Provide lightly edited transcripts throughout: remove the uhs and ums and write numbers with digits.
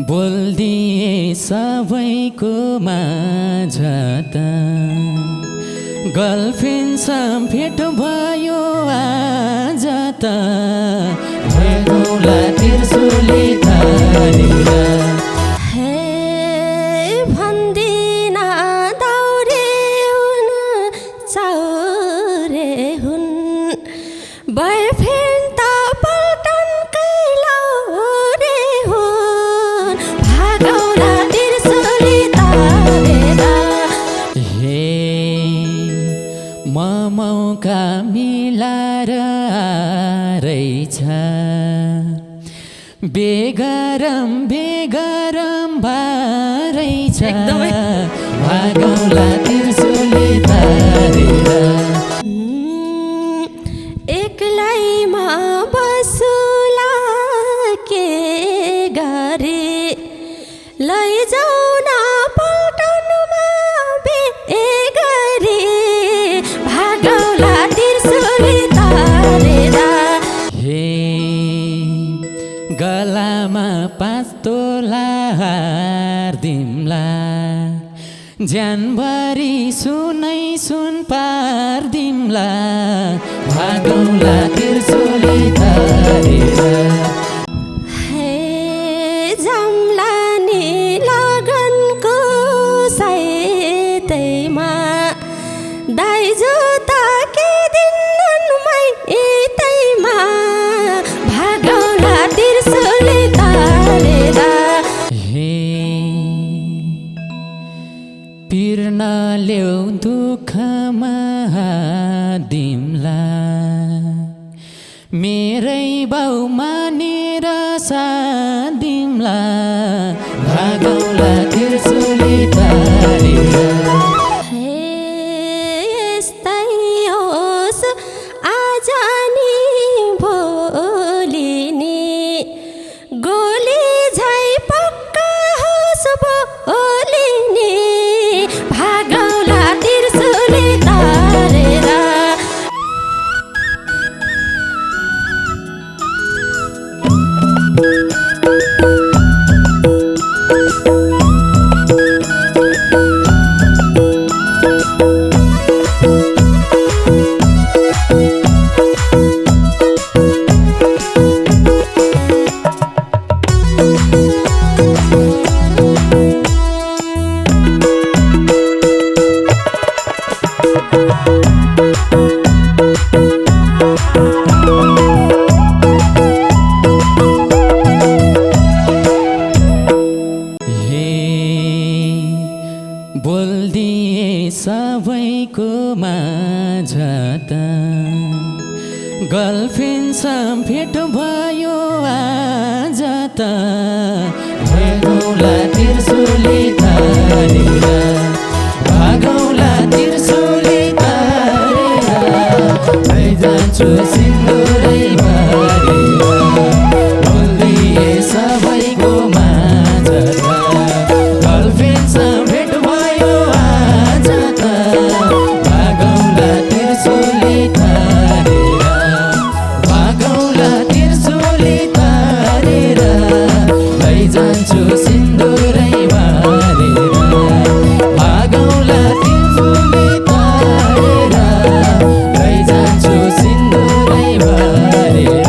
बोल्दिए सबैको माझ त गर्लफ्रेन्डसँग भेट भयो आज त भएगौला तिर्सुली तारेर बॉयफ्रेंड त पल्टन कैलौरे हुन् भागौला तिर्सुली तारेर हे म मौका मिलाएर रहेछ बेगरम भएछ भागौला तिर्सुली तारेर एक्लैमा बसुला के गरे लैजाऊ न पल्टनमा गरे भागौला तिर्सुली तारेर हे गलामा 5 तोला हार्दिम्ला ज्यानभरि सुन पार्दिम्ला भागौला तिर्सुली तारेर हे जम्ला नि लगनको साइतैमा दाइजो ताकिदिन्नन् माइतैमा भागौला तिर्सुली तारेर हे पिर्न ल्याउ दुःखमा दिम्ला मेरै बाउ मानेर सादिम्ला भागौला तिर्सुली तारेर यस्तै होस् आज नि भोलि नि गोली झै पक्का होस् भोलि नि भागौला तिर्सुली तारेर बोल्दिए सबैको माझ त गर्लफ्रेन्डसँग भेट भयो आज त भएगौला तिर्सुली तारेर भागौला तिर्सुली तारेर लैजान्छु सिन्दुरै बारेर बोल्दिए सबैको माझ त गर्लफ्रेन्डसँग भेट भयो आज त भागौला तिर्सुली तारेर भागौला तिर्सुली तारेर लैजान्छु सिन्दुरै बारेर भागौला तिर्सुली तारेर लैजान्छु सिन्दुरै बारेर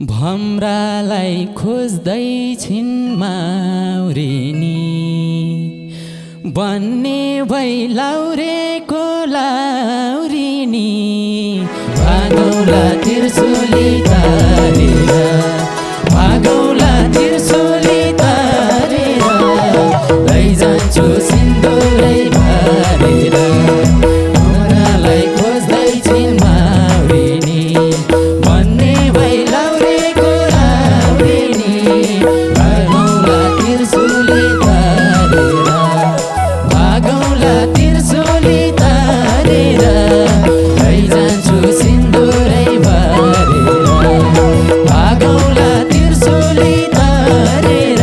भम्रालाई खोज्दै छिन् माउरिनी बन्ने भई लाउरेको लाउरिनी भागौला त्रिशूली तारेर भागौला त्रिशूली तारेर लैजान्छु सिन्दुरै भरेर भम्रालाई खोज्दै छिन् माउरिनी बन्ने भई लाउरेको लाउरिनी भागौला त्रिशूली तारेर भागौला त्रिशूली तारेर लैजान्छु सिन्दुरै भरेर भागौला त्रिशूली तारेर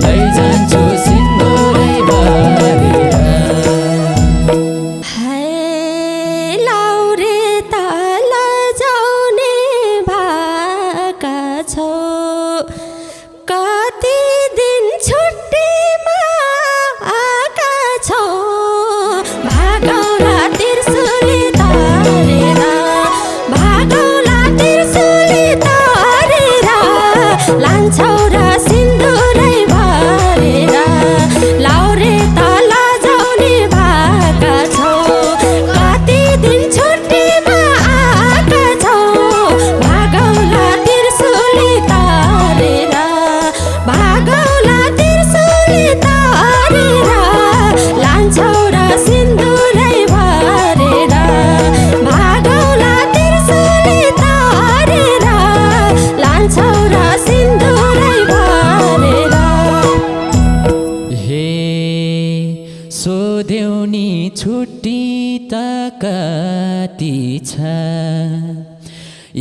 लैजान्छु सिन्दुरै भरेर लाउरे ताल जाउने भाका छौ कति दिन छुट्टीमा आका छौ भागौला त्रिशूली तारेर भागौला त्रिशूली तारेर लान्छौ र सिन्दुरै भरेर लाउरे ताल जाउने भाका छौ कति दिन छुट्टीमा आका छौ भागौला त्रिशूली तारेर भागौला त्रिशूली तारेर लान्छौ र सिन्दुरै भरेर भागौला त्रिशूली तारेर लान्छौ र सिन्दुरै भरेर हे सोध्यौ नि छुट्टी त कति छ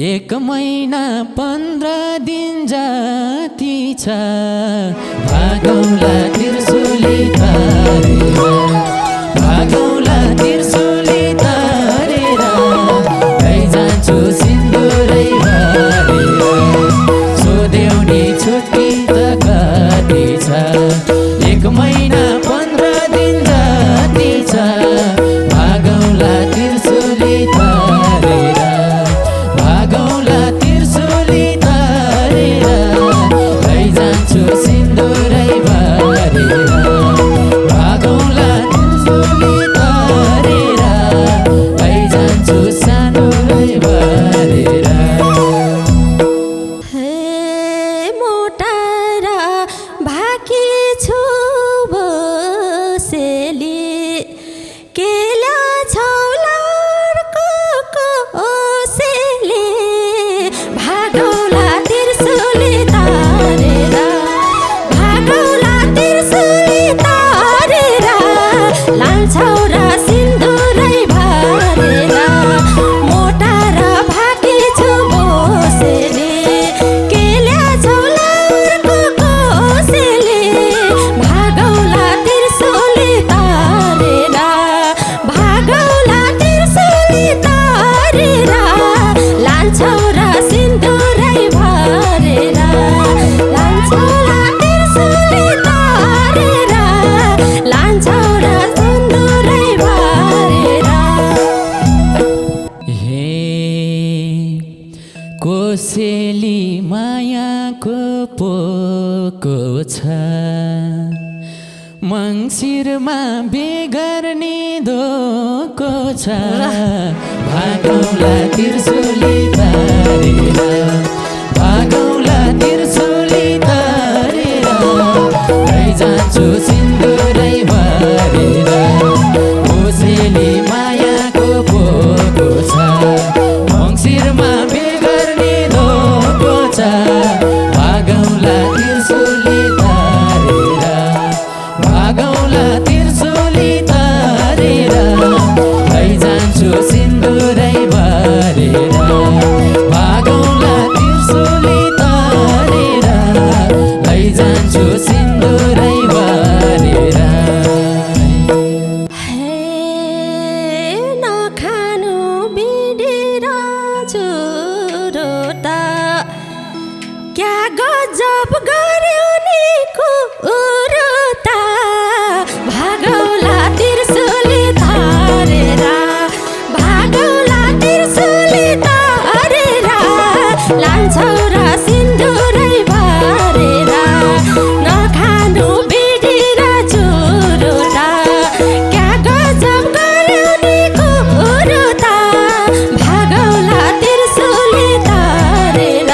1 महिना 15 दिन जति छ भागौला त्रिशूली तारेर भागौला त्रिशूली तारेर लैजान्छु सिन्दुरै भरेर सोध्यौ नि छुट्टी त कति छ 1 महिना 15 दिन जति छ भागौला त्रिशूली तारेर भागौला त्रिशूली तारेर लैजान्छु सिन्दुरै भरेर भागौला त्रिशूली तारेर लैजान्छु सानुरै भरेर हे मोटार भाकी छु बसेली केला छौलारको कोसेली भागौला त्रिशूली तारेर भागौला त्रिशूली तारेर लान्छौ र सिन्दुरै भरेर मोटार भाकी छु बसेली केला छौलारको कोसेली भागौला त्रिशूली तारेर भागौला त्रिशूली तारेर लान्छौ र सिन्दुरै भरेर लान्छौ र त्रिशूली तारेर लान्छौ र सिन्दुरै भरेर हे कोसेली मायाको पोको छ मङ्सिरमा बेगर्ने धोको छ भागौला त्रिशूली तारेर भागौला त्रिशूली तारेर लैजान्छु सिन्दुरै भरेर कोसेली मायाको पोको छ मङ्सिरमा बेगर्ने धोको छ भागौला त्रिशूली तारेर भागौला त्रिशूली तारेर लैजान्छु सिन्दुरै भरेर भागौला त्रिशूली तारेर लैजान्छु सिन्दुरै भरेर हे नखानु बिडेर चुरोटा क्या गजब गर्यो नि कुरोता भागौला त्रिशूली तारेर भागौला त्रिशूली तारेर लान्छ लान्छौ र सिन्दुरै भरेर नखानु बिडी र चुरुटा क्या गजब गर्यो नि कुरुता भागौला त्रिशुली तारेर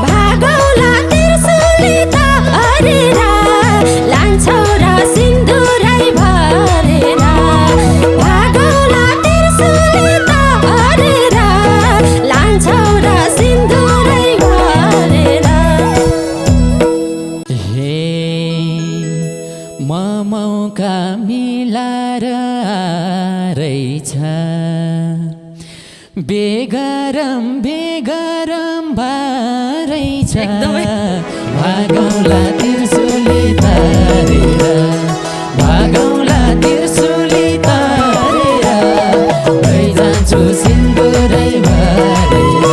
भागौला त्रिशुली तारेर लान्छौ र सिन्दुरै भरेर भागौला त्रिशुली तारेर लान्छौ र सिन्दुरै भरेर हे म मौका मिलाएर रहेछ बेगरम बेगरम भएछ एकदमै। भागौला त्रिशुली तारेर भागौला त्रिशुली तारेर लैजान्छु सिन्दुरै भरेर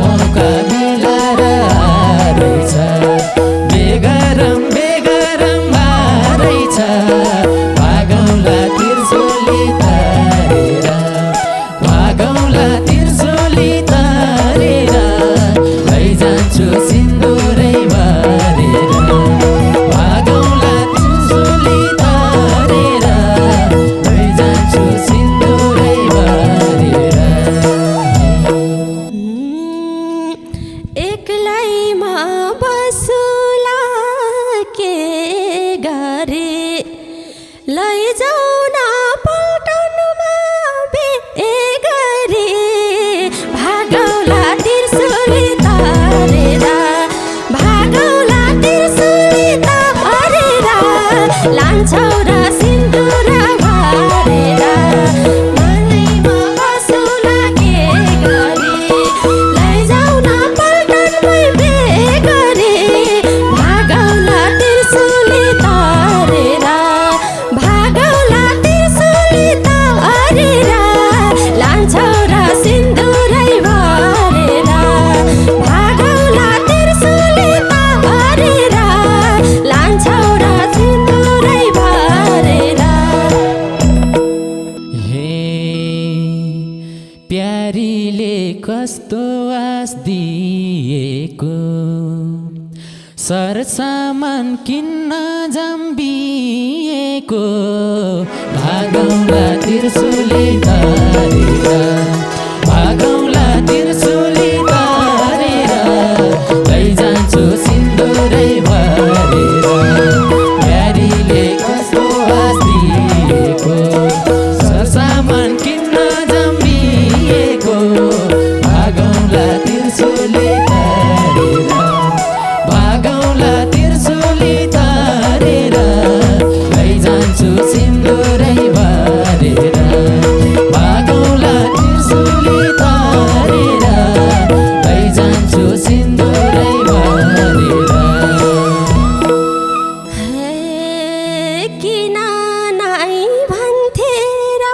मौका मिलाएर रहेछ बेगरम बेगरम भएछ भागौला त्रिशुली तारेर भागौला त्रिशुली तारेर लैजान्छु सिन्दुरै भरेर भागौला त्रिशुली तारेर लैजान्छु सिन्दुरै भरेर एक्लैमा बसुला के गरे लैजाऊ न पल्टनमा बेगरे भागौला त्रिशुली तारेर भागौला त्रिशुली तारेर लान्छौ र सिन्दुर भरेर मनैमा बसुला के गरे लैजाऊ न पल्टनमै बेगरे भागौला त्रिशुली तारेर भागौला त्रिशुली तारेर लान्छौ र सिन्दुरै भरेर भागौला त्रिशुली तारेर लान्छौ र सिन्दुरै भरेर हे प्यारीले कस्तो आस दिएको सरसामान किन्न जम्बिएको भागौला त्रिशुली तारेर भागौला त्रिशुली तारेर लैजान्छु सिन्दुरै भरेर प्यारीले कस्तो आस दिएको सरसामान किन्न जम्बिएको भागौला त्रिशुली तारेर भागौला त्रिशुली तारेर लैजान्छु सिन्दुरै भरेर भागौला त्रिशुली तारेर लैजान्छु सिन्दुरै भरेर किन नाइ भन्थे र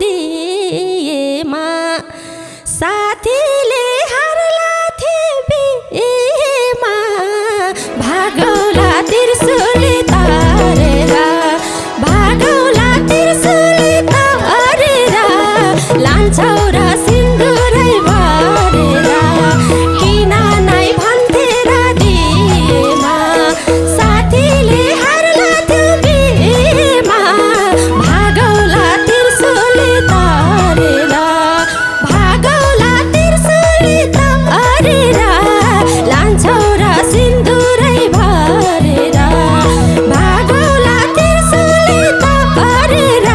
दिएमा साथीले हारलाथे बिहेमा भागौला त्रिशुली तारेर भागौला त्रिशुली तारेर लान्छौ र सिन्दुरै भरेर किन नाइ भन्थे र दिएमा साथीले हारलाथ्यो बिहेमा भागौला त्रिशुली तारेर भागौला त्रिशुली तारेर लान्छौ र सिन्दुरै भरेर भागौला त्रिशुली तारेर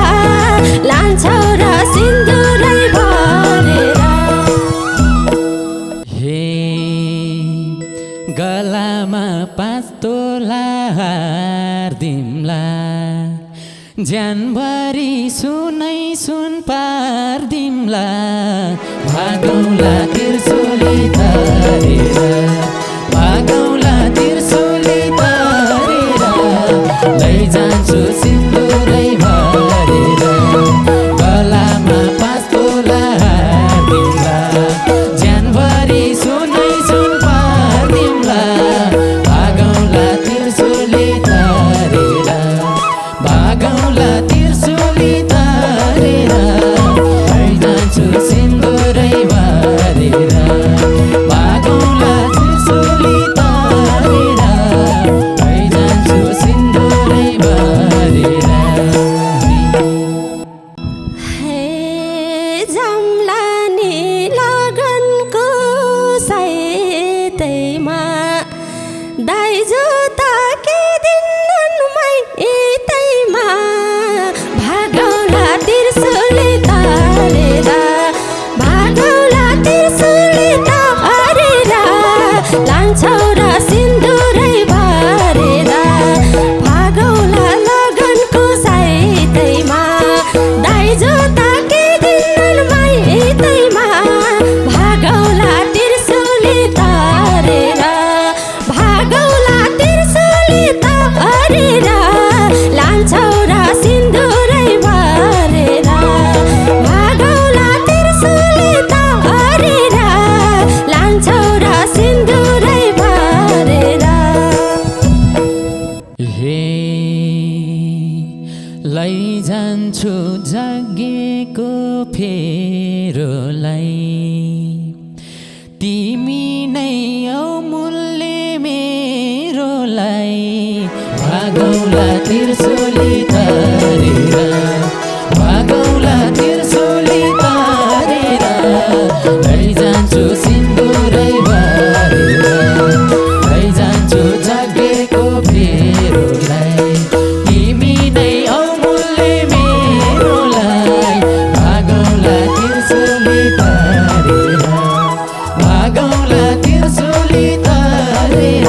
लान्छौ र सिन्दुरै भरेर हे गलामा 5 तोला हार दिम्ला ज्यानभरि सुनै सुन पार्दिम्ला भागौला त्रिशुली तारेर भागौला त्रिशुली तारेर लैजान्छु सिन्दुरै भरेर गलामा 5 तोला हार दिम्ला ज्यानभरि सुनै सुन पार्दिम्ला भागौला त्रिशुली तारेर भागौला त्रिशुली तारेर लैजान्छु सिन्दुरै भरेर तिमी नै अमूल्य मेरोलाई भागौला त्रिशूली तारेर भागौला त्रिशूली तारेर लैजान्छु सिन्दुरै बारेर लैजान्छु जागेको फेरोलाई तिमी नै अमूल्य मेरोलाई भागौला त्रिशूली तारेर भागौला त्रिशूली तारेर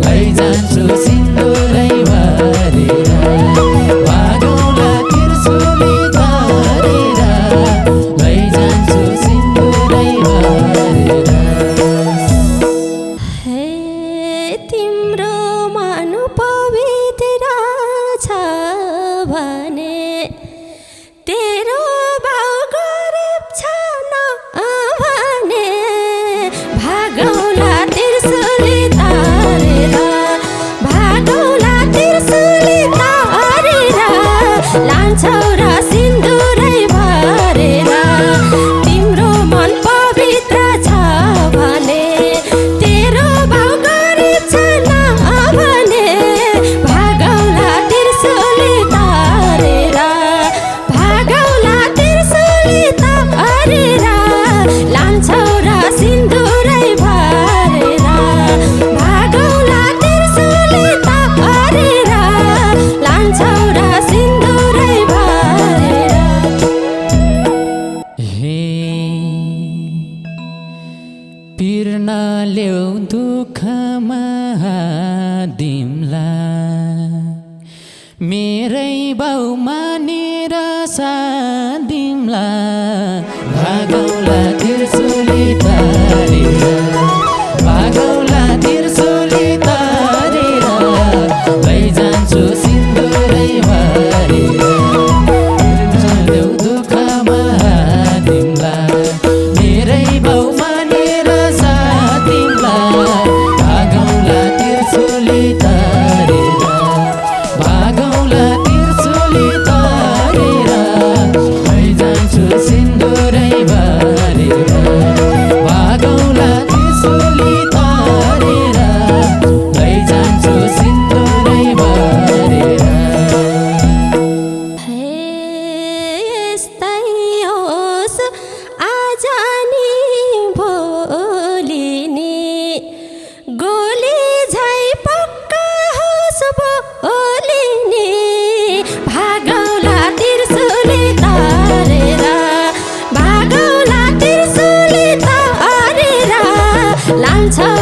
लैजान्छु सिन्दुरै बारेर भागौला त्रिशूली तारेर लैजान्छु सिन्दुरै बारेर। हे तिम्रो मन पवित्र छ भने तेरो बाउ गरिब छ न भने भागौला त्रिशूली तारेर भागौला त्रिशूली तारेर लान्छौ र सिन्दुरै भरेर तिम्रो मन पवित्र छ भने तेरो बाउ गरिब छ न भने भागौला त्रिशूली तारेर भागौला त्रिशूली तारेर लान्छौ र सिन्दुरै भरेर भागौला त्रिशूली तारेर लान्छौ र सिन्दुरै भरेर। हे पिर्न ल्याउ दुःखमा दिमलाई मेरै बाउ मानेर सादिमलाई भागौला त्रिशूली तारेर भागौला त्रिशूली तारेर लैजान्छु सिन्दुरै भरेर ल्याउ दुःखमा दिमलाई मेरै बाउ मानेर सादिमलाई भागौला त्रिशूली तारेर भागौला त्रिशूली तारेर लैजान्छु सिन्दुरै भरेर भागौला त्रिशूली तारेर लैजान्छु सिन्दुरै भरेर। हे यस्तै होस् आज नि भोलि नि गोली झै पक्का होस् भोलि नि भागौला त्रिशूली तारेर भागौला त्रिशूली तारेर लान्छौ